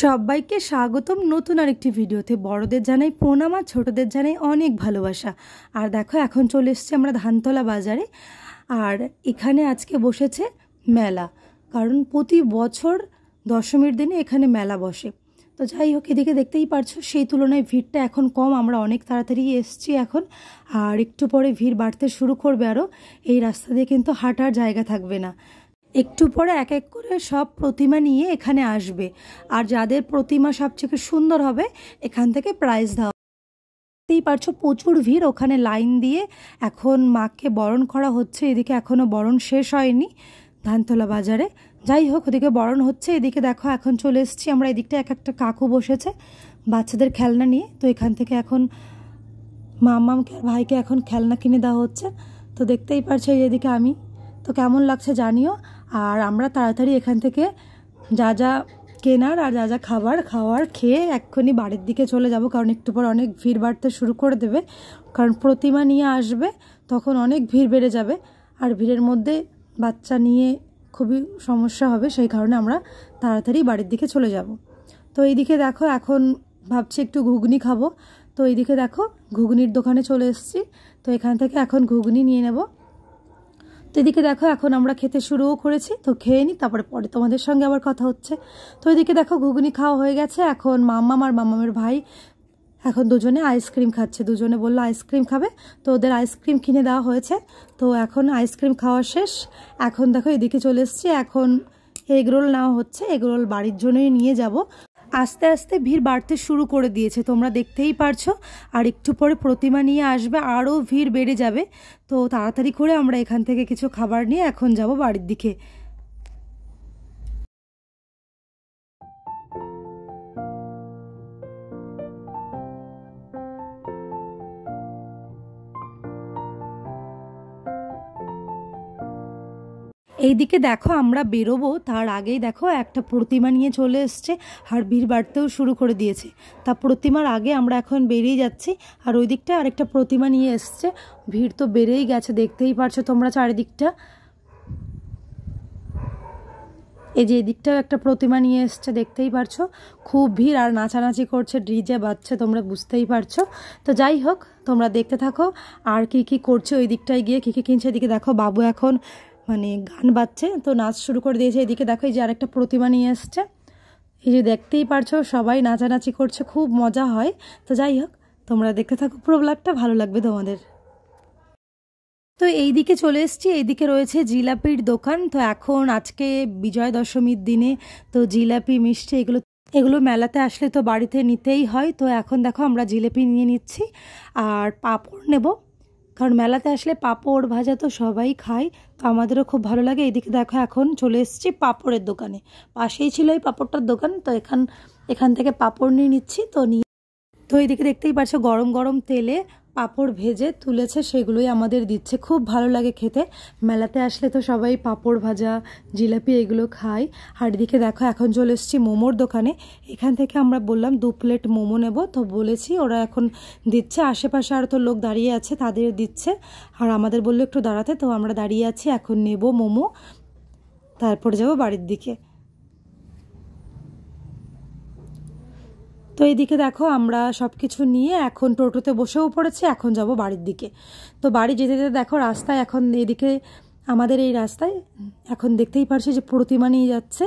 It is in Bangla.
সবাইকে স্বাগতম নতুন আরেকটি ভিডিওতে। বড়দের জানাই প্রণাম আর ছোটদের জানাই অনেক ভালোবাসা। আর দেখো এখন চলে এসেছি আমরা ধানতলা বাজারে। আর এখানে আজকে বসেছে মেলা, কারণ প্রতি বছর দশমীর দিনে এখানে মেলা বসে। তো যাই হোক, এদিকে দেখতেই পারছো সেই তুলনায় ভিড়টা এখন কম, আমরা অনেক তাড়াতাড়ি এসছি এখন। আর একটু পরে ভিড় বাড়তে শুরু করবে আরও। এই রাস্তা দিয়ে কিন্তু হাঁটার জায়গা থাকবে না। একটু পরে এক এক করে সব প্রতিমা নিয়ে এখানে আসবে, আর যাদের প্রতিমা সবচেয়ে সুন্দর হবে এখান থেকে প্রাইজ দেওয়া। দেখতেই পারছো প্রচুর ভিড়, ওখানে লাইন দিয়ে এখন মাকে বরণ করা হচ্ছে। এদিকে এখনও বরণ শেষ হয়নি ধানতলা বাজারে। যাই হোক, ওদিকে বরণ হচ্ছে, এদিকে দেখো এখন চলে এসেছি আমরা। এদিকটা এক একটা কাকু বসেছে বাচ্চাদের খেলনা নিয়ে। তো এখান থেকে এখন মামাকে আর ভাইকে এখন খেলনা কিনে দেওয়া হচ্ছে। তো দেখতেই পারছো এদিকে আমি। তো কেমন লাগছে জানিও। আর আমরা তাড়াতাড়ি এখান থেকে যা যা কেনার আর যা যা খাওয়ার খেয়ে এক্ষুনি বাড়ির দিকে চলে যাব, কারণ একটু পর অনেক ভিড় বাড়তে শুরু করে দেবে। কারণ প্রতিমা নিয়ে আসবে, তখন অনেক ভিড় বেড়ে যাবে, আর ভিড়ের মধ্যে বাচ্চা নিয়ে খুবই সমস্যা হবে। সেই কারণে আমরা তাড়াতাড়ি বাড়ির দিকে চলে যাব। তো এইদিকে দেখো এখন ভাবছি একটু ঘুগনি খাবো। তো এইদিকে দেখো ঘুগনির দোকানে চলে এসেছি। তো এখান থেকে এখন ঘুগনি নিয়ে নেব। তো এদিকে দেখো এখন আমরা খেতে শুরুও করেছি। তো খেয়ে নিই, তারপরে পরে তোমাদের সঙ্গে আবার কথা হচ্ছে। তো এদিকে দেখো ঘুগনি খাওয়া হয়ে গেছে। এখন মাম্মাম আর মাম্মামের ভাই এখন দুজনে আইসক্রিম খাচ্ছে। দুজনে বললো আইসক্রিম খাবে, তো ওদের আইসক্রিম কিনে দেওয়া হয়েছে। তো এখন আইসক্রিম খাওয়া শেষ। এখন দেখো এদিকে চলে এসেছি, এখন এগরোল নেওয়া হচ্ছে। এগরোল বাড়ির জন্যই নিয়ে যাব। আস্তে আস্তে ভিড় বাড়তে শুরু করে দিয়েছে, তোমরা দেখতেই পারছো। আর একটু পরে প্রতিমা নিয়ে আসবে, আরও ভিড় বেড়ে যাবে। তো তাড়াতাড়ি করে আমরা এখান থেকে কিছু খাবার নিয়ে এখন যাব বাড়ির দিকে। এইদিকে দেখো আমরা বেরোবো তার আগেই দেখো একটা প্রতিমা নিয়ে চলে এসছে, আর ভিড় বাড়তেও শুরু করে দিয়েছে। তা প্রতিমার আগে আমরা এখন বেরিয়ে যাচ্ছি। আর ওই দিকটা আরেকটা প্রতিমা নিয়ে এসছে, ভিড় তো বেড়েই গেছে, দেখতেই পারছো তোমরা চারিদিকটা। এই যে এদিকটাও একটা প্রতিমা নিয়ে এসছে, দেখতেই পারছো খুব ভিড়, আর নাচানাচি করছে, ডিজে বাজছে, তোমরা বুঝতেই পারছো। তো যাই হোক, তোমরা দেখতে থাকো আর কি কি করছে ওই দিকটায় গিয়ে, কি কি কিনছে। এদিকে দেখো বাবু এখন গান বাজছে, তো নাচ শুরু করে দিয়েছে। এদিকে দেখো এই যে আরেকটা প্রতিমা নিয়ে এসছে, এই যে দেখতেই পারছো সবাই নাচানাচি করছে, খুব মজা হয়। তো যাই হোক, তোমরা দেখতে থাকো, পুরো ব্লগটা ভালো লাগবে তোমাদের। তো এইদিকে চলে এসেছি, এইদিকে রয়েছে জিলাপির দোকান। তো এখন আজকে বিজয়া দশমীর দিনে তো জিলাপি মিষ্টি এগুলো মেলাতে আসলে তো বাড়িতে নিতেই হয়। তো এখন দেখো আমরা জিলাপি নিয়ে নিচ্ছি, আর পাঁপড় নেব, কারণ মেলাতে আসলে পাঁপড় ভাজা তো সবাই খায়, তো আমাদেরও খুব ভালো লাগে। এইদিকে দেখো এখন চলে এসেছি পাঁপড়ের দোকানে, পাশেই ছিল এই পাঁপড়টার দোকান। তো এখান থেকে পাঁপড় নিয়ে নিচ্ছি। তো এইদিকে দেখতেই পাচ্ছ গরম গরম তেলে পাঁপড় ভেজে তুলেছে, সেগুলোই আমাদের দিচ্ছে, খুব ভালো লাগে খেতে। মেলাতে আসলে তো সবাই পাঁপড় ভাজা জিলাপি এগুলো খায়। আর এদিকে দেখো এখন চলে এসেছি মোমোর দোকানে। এখান থেকে আমরা বললাম 2 প্লেট মোমো নেব, তো বলেছি ওরা এখন দিচ্ছে। আশেপাশে আর তো লোক দাঁড়িয়ে আছে, তাদের দিচ্ছে, আর আমাদের বললো একটু দাঁড়াতে। তো আমরা দাঁড়িয়ে আছি, এখন নেব মোমো, তারপর যাব বাড়ির দিকে। তো এইদিকে দেখো আমরা সব কিছু নিয়ে এখন টোটোতে বসেও পড়েছি, এখন যাব বাড়ির দিকে। তো বাড়ি যেতে যেতে দেখো রাস্তায় এখন এদিকে আমাদের এই রাস্তায় এখন দেখতেই পারছি যে প্রতিমা নিয়ে যাচ্ছে।